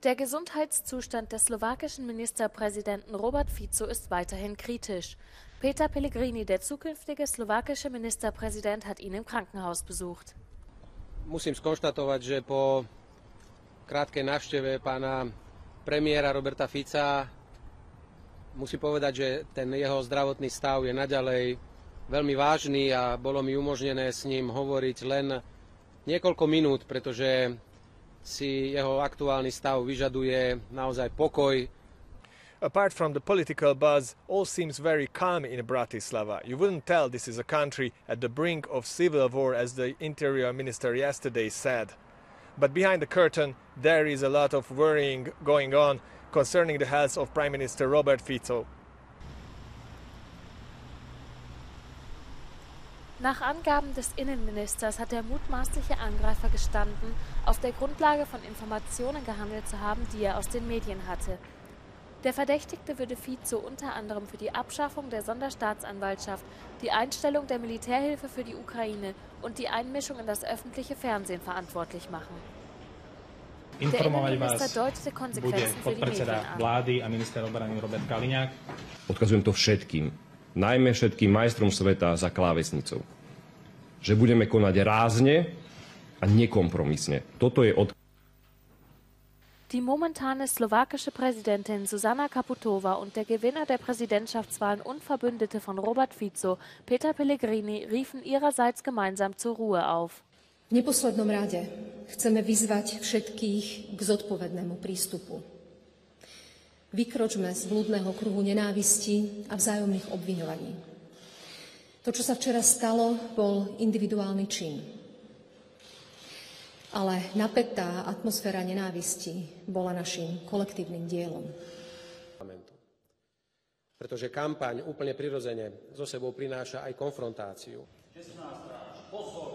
Der Gesundheitszustand des slowakischen Ministerpräsidenten Robert Fico ist weiterhin kritisch. Peter Pellegrini, der zukünftige slowakische Ministerpräsident, hat ihn im Krankenhaus besucht. Musím skonštatovať, že po krátkej návšteve pána premiéra Roberta Fica musím povedať, že ten jeho zdravotný stav je naďalej veľmi vážny a bolo mi umožnené s ním hovoriť len niekoľko minút, pretože si jeho aktuálny stav vyžaduje naozaj pokoj. Apart from the political buzz, all seems very calm in Bratislava. You wouldn't tell this is a country at the brink of civil war, as the interior minister yesterday said. But behind the curtain, there is a lot of worrying going on concerning the health of Prime Minister Robert Fico. Nach Angaben des Innenministers hat der mutmaßliche Angreifer gestanden, auf der Grundlage von Informationen gehandelt zu haben, die er aus den Medien hatte. Der Verdächtigte würde Fico unter anderem für die Abschaffung der Sonderstaatsanwaltschaft, die Einstellung der Militärhilfe für die Ukraine und die Einmischung in das öffentliche Fernsehen verantwortlich machen. Der Innenminister deutete Konsequenzen für die Medien an. Vlády a minister obrany Robert Kaliňák. Odkazujem to všetkým, najmä všetkým majstrom sveta za klávesnicou, že budeme konať rázne a nekompromisne. Toto je Die momentane slowakische Präsidentin Zuzana Čaputová und der Gewinner der Präsidentschaftswahlen und Verbündete von Robert Fico, Peter Pellegrini, riefen ihrerseits gemeinsam zur Ruhe auf. V neposlednom rade chceme vyzvať všetkých k zodpovednému prístupu. Vykročme z blúdneho kruhu nenávisti a vzájomných obviňovaní. To, čo sa včera stalo, bol individuálny čin. Ale napätá atmosféra nenávisti bola našim kolektívnym dielom. Pretože kampaň úplne prirodzene so sebou prináša aj konfrontáciu. Pozor,